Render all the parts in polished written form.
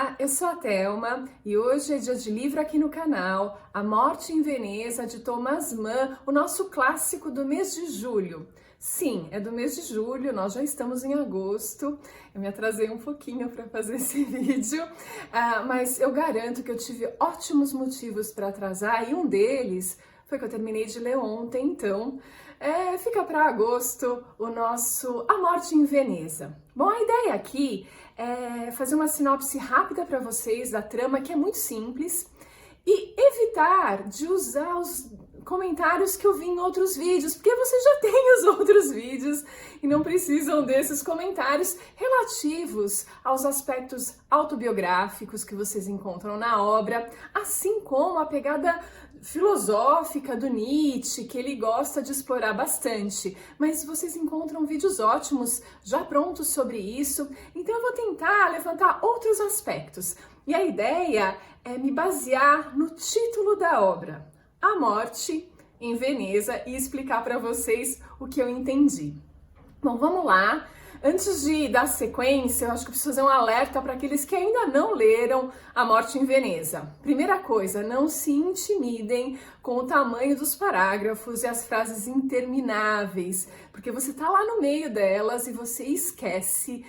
Olá, eu sou a Thelma e hoje é dia de livro aqui no canal, A Morte em Veneza, de Thomas Mann, o nosso clássico do mês de julho. Sim, é do mês de julho, nós já estamos em agosto, eu me atrasei um pouquinho para fazer esse vídeo, mas eu garanto que eu tive ótimos motivos para atrasar e um deles foi que eu terminei de ler ontem, então fica para agosto o nosso A Morte em Veneza. Bom, a ideia aqui é fazer uma sinopse rápida para vocês da trama, que é muito simples, e evitar de usar os comentários que eu vi em outros vídeos, porque vocês já têm os outros vídeos e não precisam desses comentários relativos aos aspectos autobiográficos que vocês encontram na obra, assim como a pegada filosófica do Nietzsche, que ele gosta de explorar bastante. Mas vocês encontram vídeos ótimos já prontos sobre isso, então eu vou tentar levantar outros aspectos. E a ideia é me basear no título da obra, A Morte em Veneza, e explicar para vocês o que eu entendi. Bom, vamos lá. Antes de dar sequência, eu acho que eu preciso fazer um alerta para aqueles que ainda não leram A Morte em Veneza. Primeira coisa, não se intimidem com o tamanho dos parágrafos e as frases intermináveis, porque você está lá no meio delas e você esquece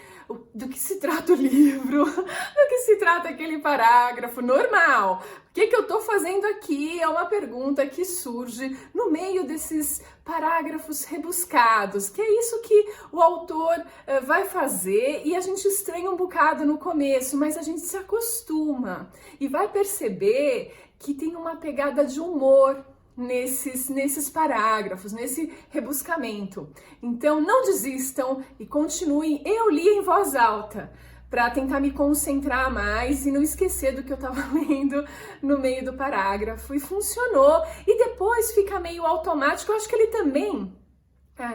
do que se trata o livro, do que se trata aquele parágrafo normal. O que eu estou fazendo aqui é uma pergunta que surge no meio desses parágrafos rebuscados, que é isso que o autor vai fazer, e a gente estranha um bocado no começo, mas a gente se acostuma e vai perceber que tem uma pegada de humor nesses parágrafos, nesse rebuscamento. Então não desistam e continuem. Eu li em voz alta para tentar me concentrar mais e não esquecer do que eu estava lendo no meio do parágrafo, e funcionou. E depois fica meio automático. Eu acho que ele também,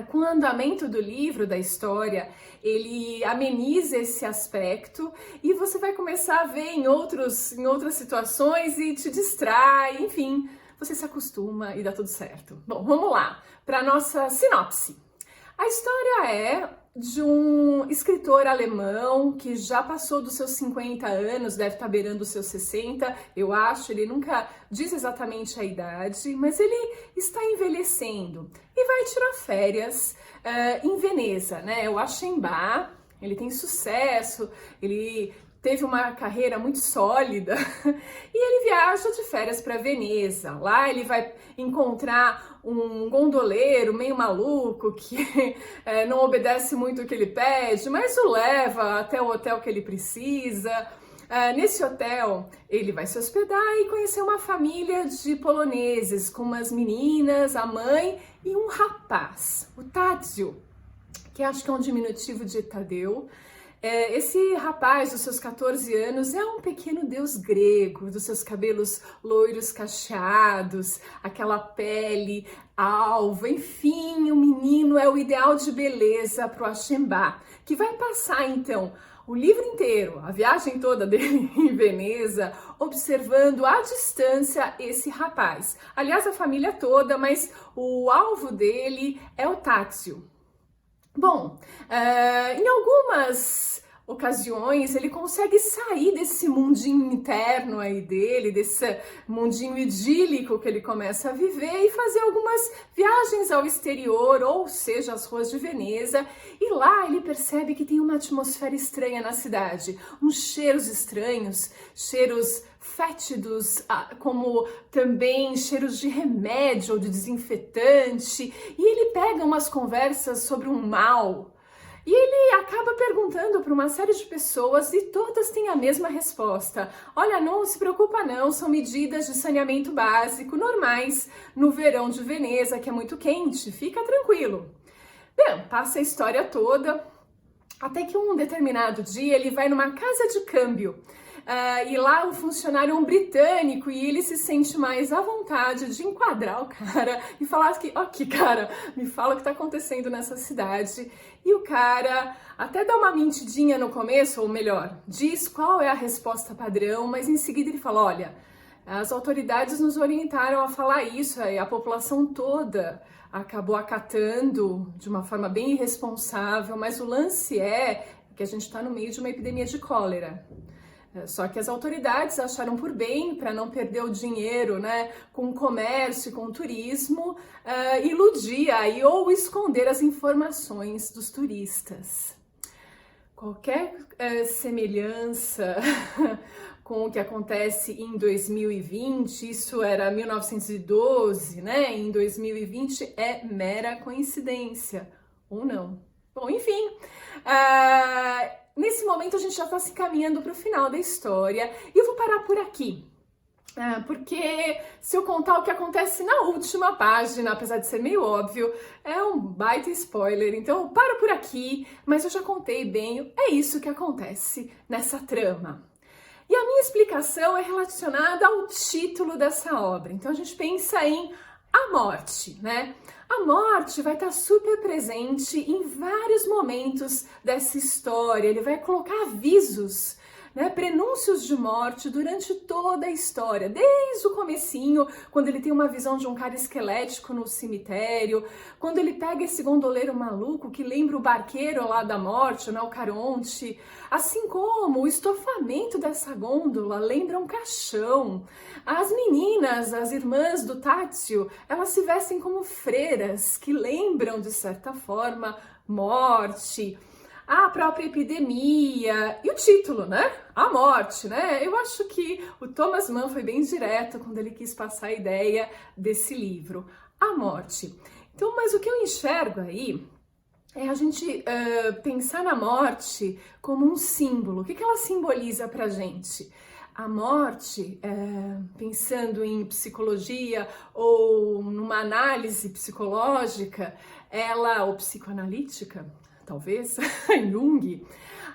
com o andamento do livro, da história, ele ameniza esse aspecto e você vai começar a ver em outras situações e te distrai, enfim, você se acostuma e dá tudo certo. Bom, vamos lá para nossa sinopse. A história é de um escritor alemão que já passou dos seus 50 anos, deve estar beirando os seus 60, eu acho. Ele nunca diz exatamente a idade, mas ele está envelhecendo e vai tirar férias em Veneza, né? O Achenbach, ele tem sucesso, ele teve uma carreira muito sólida e ele viaja de férias para Veneza. Lá ele vai encontrar um gondoleiro meio maluco que não obedece muito o que ele pede, mas o leva até o hotel que ele precisa. Nesse hotel ele vai se hospedar e conhecer uma família de poloneses com umas meninas, a mãe e um rapaz, o Tadzio, que acho que é um diminutivo de Tadeu. Esse rapaz dos seus 14 anos é um pequeno deus grego, dos seus cabelos loiros cacheados, aquela pele alva, enfim, o menino é o ideal de beleza para o Achenbach, que vai passar então o livro inteiro, a viagem toda dele em Veneza, observando à distância esse rapaz. Aliás, a família toda, mas o alvo dele é o Tadzio. Bom, em algumas ocasiões ele consegue sair desse mundinho interno aí dele, desse mundinho idílico que ele começa a viver, e fazer algumas viagens ao exterior, ou seja, às ruas de Veneza, e lá ele percebe que tem uma atmosfera estranha na cidade, uns cheiros estranhos, cheiros fétidos, como também cheiros de remédio ou de desinfetante, e ele pega umas conversas sobre um mal, e ele acaba perguntando para uma série de pessoas e todas têm a mesma resposta. Olha, não se preocupa não, são medidas de saneamento básico normais no verão de Veneza, que é muito quente, fica tranquilo. Bem, passa a história toda, até que um determinado dia ele vai numa casa de câmbio. E lá o funcionário é um britânico e ele se sente mais à vontade de enquadrar o cara e falar que, ok, cara, me fala o que tá acontecendo nessa cidade. E o cara até dá uma mentidinha no começo, ou melhor, diz qual é a resposta padrão, mas em seguida ele fala, olha, as autoridades nos orientaram a falar isso e a população toda acabou acatando de uma forma bem irresponsável, mas o lance é que a gente está no meio de uma epidemia de cólera. Só que as autoridades acharam por bem, para não perder o dinheiro, né, com o comércio, com o turismo, iludir aí ou esconder as informações dos turistas. Qualquer semelhança com o que acontece em 2020, isso era 1912, né? Em 2020 é mera coincidência, ou não? Bom, enfim, nesse momento a gente já está se encaminhando para o final da história e eu vou parar por aqui. Porque se eu contar o que acontece na última página, apesar de ser meio óbvio, é um baita spoiler, então eu paro por aqui, mas eu já contei bem, é isso que acontece nessa trama. E a minha explicação é relacionada ao título dessa obra, então a gente pensa em a morte, né? A morte vai estar super presente em vários momentos dessa história, ele vai colocar avisos, né, prenúncios de morte durante toda a história, desde o comecinho, quando ele tem uma visão de um cara esquelético no cemitério, quando ele pega esse gondoleiro maluco que lembra o barqueiro lá da morte, né, o Caronte, assim como o estofamento dessa gôndola lembra um caixão. As meninas, as irmãs do Tácio, elas se vestem como freiras, que lembram, de certa forma, morte. A própria epidemia e o título, né? A morte, né? Eu acho que o Thomas Mann foi bem direto quando ele quis passar a ideia desse livro, a morte. Então, mas o que eu enxergo aí é a gente pensar na morte como um símbolo. O que ela simboliza pra gente? A morte, pensando em psicologia ou numa análise psicológica, ou psicoanalítica, talvez, Jung,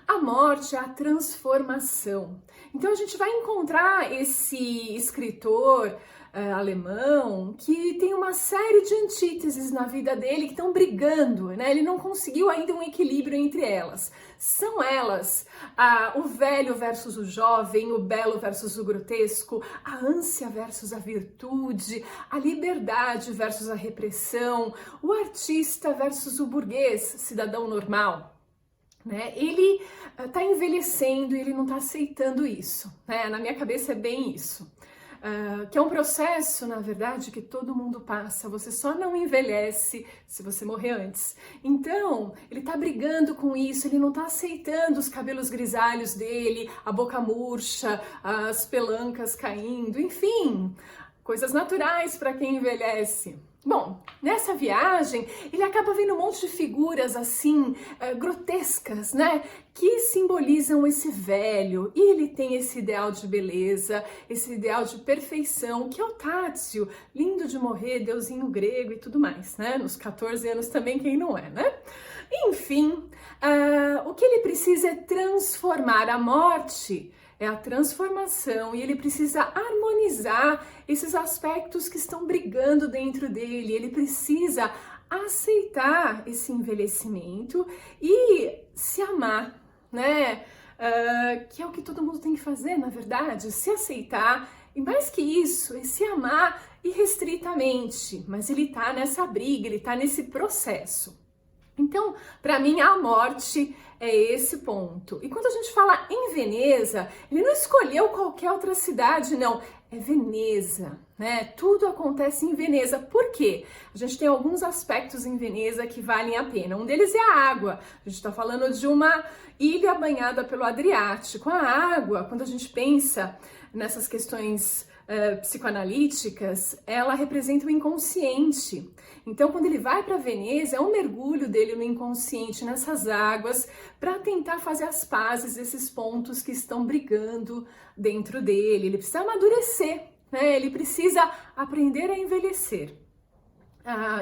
a morte é a transformação. Então a gente vai encontrar esse escritor alemão que tem uma série de antíteses na vida dele que estão brigando, né? Ele não conseguiu ainda um equilíbrio entre elas. São elas o velho versus o jovem, o belo versus o grotesco, a ânsia versus a virtude, a liberdade versus a repressão, o artista versus o burguês, cidadão normal. Né? Ele está envelhecendo e ele não está aceitando isso. Né? Na minha cabeça é bem isso. Que é um processo, na verdade, que todo mundo passa, você só não envelhece se você morrer antes. Então, ele tá brigando com isso, ele não tá aceitando os cabelos grisalhos dele, a boca murcha, as pelancas caindo, enfim, coisas naturais para quem envelhece. Bom, nessa viagem, ele acaba vendo um monte de figuras assim, grotescas, né? Que simbolizam esse velho. E ele tem esse ideal de beleza, esse ideal de perfeição, que é o Tácio, lindo de morrer, deusinho grego e tudo mais, né? Nos 14 anos também, quem não é, né? Enfim, o que ele precisa é transformar a morte. É a transformação e ele precisa harmonizar esses aspectos que estão brigando dentro dele. Ele precisa aceitar esse envelhecimento e se amar, né? Que é o que todo mundo tem que fazer, na verdade, se aceitar. E mais que isso, é se amar irrestritamente. Mas ele tá nessa briga, ele tá nesse processo. Então, para mim, a morte é esse ponto. E quando a gente fala em Veneza, ele não escolheu qualquer outra cidade, não. É Veneza, né? Tudo acontece em Veneza. Por quê? A gente tem alguns aspectos em Veneza que valem a pena. Um deles é a água. A gente está falando de uma ilha banhada pelo Adriático. A água, quando a gente pensa nessas questões psicoanalíticas, ela representa o inconsciente. Então, quando ele vai para Veneza, é um mergulho dele no inconsciente, nessas águas, para tentar fazer as pazes desses pontos que estão brigando dentro dele. Ele precisa amadurecer, né? Ele precisa aprender a envelhecer.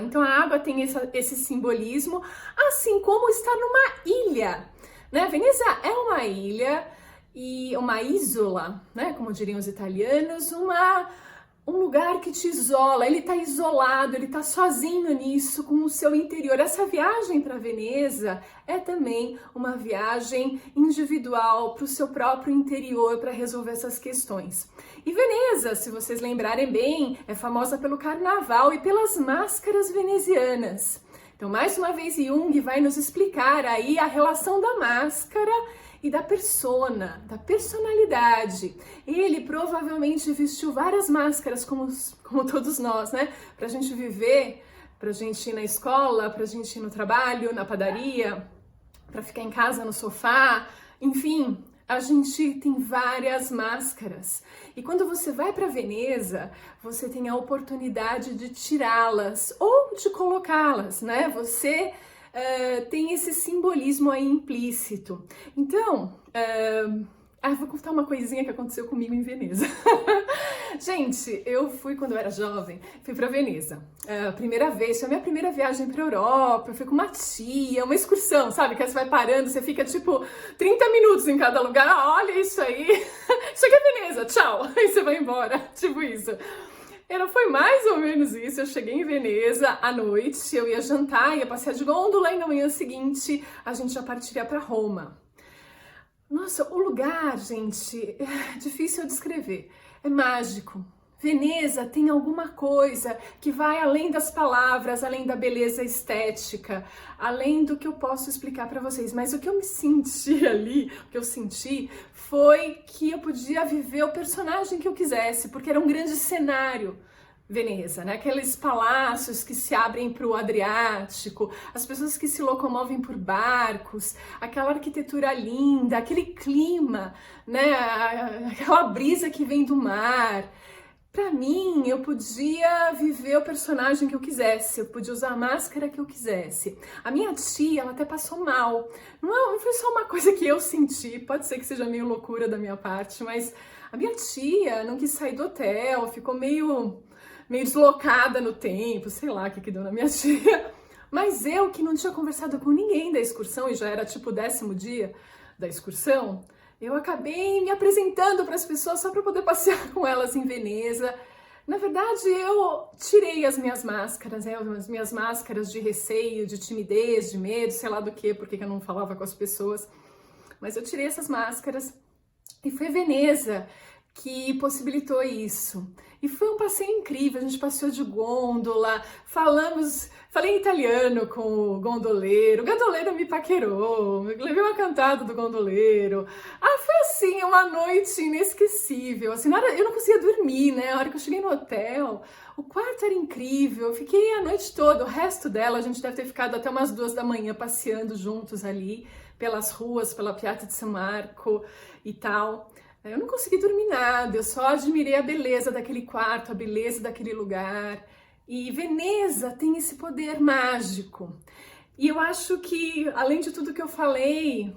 Então, a água tem esse simbolismo, assim como estar numa ilha, né? Veneza é uma ilha e uma isola, né, como diriam os italianos, um lugar que te isola, ele tá isolado, ele tá sozinho nisso, com o seu interior. Essa viagem para Veneza é também uma viagem individual para o seu próprio interior, para resolver essas questões. E Veneza, se vocês lembrarem bem, é famosa pelo carnaval e pelas máscaras venezianas. Então, mais uma vez, Jung vai nos explicar aí a relação da máscara e da persona, da personalidade. Ele provavelmente vestiu várias máscaras, como todos nós, né? Pra gente viver, pra gente ir na escola, pra gente ir no trabalho, na padaria, pra ficar em casa no sofá, enfim. A gente tem várias máscaras e quando você vai para Veneza, você tem a oportunidade de tirá-las ou de colocá-las, né? Você tem esse simbolismo aí implícito. Então, vou contar uma coisinha que aconteceu comigo em Veneza. Gente, eu fui quando eu era jovem, fui pra Veneza. Primeira vez, foi a minha primeira viagem pra Europa, eu fui com uma tia, uma excursão, sabe? Que você vai parando, você fica tipo 30 minutos em cada lugar, olha isso aí, isso aqui é Veneza, tchau, aí você vai embora, tipo isso. Foi mais ou menos isso, eu cheguei em Veneza à noite, eu ia jantar, ia passear de gôndola e na manhã seguinte a gente já partiria pra Roma. Nossa, o lugar, gente, é difícil eu descrever, é mágico. Veneza tem alguma coisa que vai além das palavras, além da beleza estética, além do que eu posso explicar para vocês. Mas o que eu me senti ali, o que eu senti, foi que eu podia viver o personagem que eu quisesse, porque era um grande cenário. Veneza, né? Aqueles palácios que se abrem para o Adriático, as pessoas que se locomovem por barcos, aquela arquitetura linda, aquele clima, né? Aquela brisa que vem do mar. Para mim, eu podia viver o personagem que eu quisesse, eu podia usar a máscara que eu quisesse. A minha tia, ela até passou mal. Não foi só uma coisa que eu senti, pode ser que seja meio loucura da minha parte, mas a minha tia não quis sair do hotel, ficou meio deslocada no tempo, sei lá o que deu na minha tia. Mas eu, que não tinha conversado com ninguém da excursão, e já era tipo o 10º dia da excursão, eu acabei me apresentando para as pessoas só para poder passear com elas em Veneza. Na verdade, eu tirei as minhas máscaras, as minhas máscaras de receio, de timidez, de medo, sei lá do que, porque eu não falava com as pessoas. Mas eu tirei essas máscaras e foi Veneza que possibilitou isso. E foi um passeio incrível, a gente passeou de gôndola, falei italiano com o gondoleiro me paquerou, levei uma cantada do gondoleiro. Foi assim, uma noite inesquecível, assim, eu não conseguia dormir, né, a hora que eu cheguei no hotel, o quarto era incrível, eu fiquei a noite toda, o resto dela a gente deve ter ficado até umas 2 da manhã passeando juntos ali, pelas ruas, pela Piazza de San Marco e tal. Eu não consegui dormir nada, eu só admirei a beleza daquele quarto, a beleza daquele lugar. E Veneza tem esse poder mágico. E eu acho que, além de tudo que eu falei,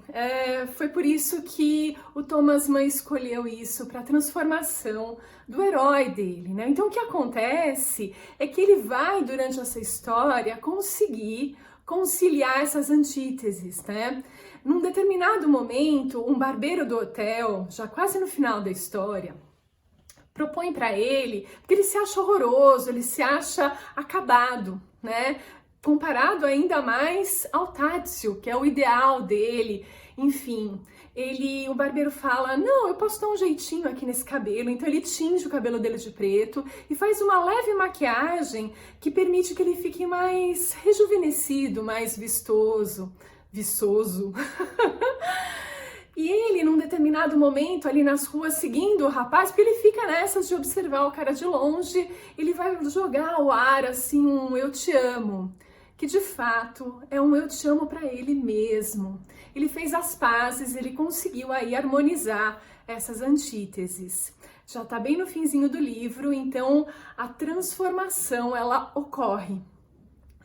foi por isso que o Thomas Mann escolheu isso, para a transformação do herói dele, né? Então o que acontece é que ele vai, durante essa história, conseguir conciliar essas antíteses, né? Num determinado momento, um barbeiro do hotel, já quase no final da história, propõe para ele, porque ele se acha horroroso, ele se acha acabado, né? Comparado ainda mais ao Tadzio, que é o ideal dele, enfim. O barbeiro fala, não, eu posso dar um jeitinho aqui nesse cabelo, então ele tinge o cabelo dele de preto e faz uma leve maquiagem que permite que ele fique mais rejuvenescido, mais viçoso. E ele, num determinado momento, ali nas ruas, seguindo o rapaz, porque ele fica nessas de observar o cara de longe, ele vai jogar ao ar, assim, um eu te amo, que de fato é um eu te amo para ele mesmo. Ele fez as pazes, ele conseguiu aí harmonizar essas antíteses. Já tá bem no finzinho do livro, então a transformação, ela ocorre.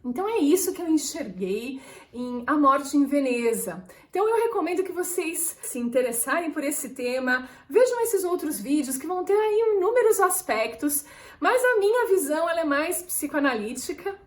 Então é isso que eu enxerguei em A Morte em Veneza. Então eu recomendo que vocês se interessarem por esse tema, vejam esses outros vídeos que vão ter aí inúmeros aspectos, mas a minha visão ela é mais psicoanalítica,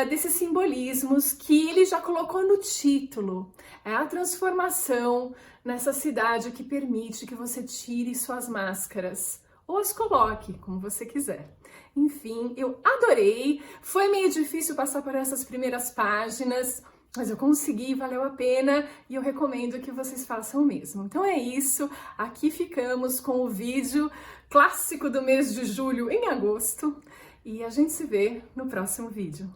desses simbolismos que ele já colocou no título. É a transformação nessa cidade que permite que você tire suas máscaras, ou as coloque, como você quiser. Enfim, eu adorei, foi meio difícil passar por essas primeiras páginas, mas eu consegui, valeu a pena e eu recomendo que vocês façam o mesmo. Então é isso, aqui ficamos com o vídeo clássico do mês de julho em agosto e a gente se vê no próximo vídeo.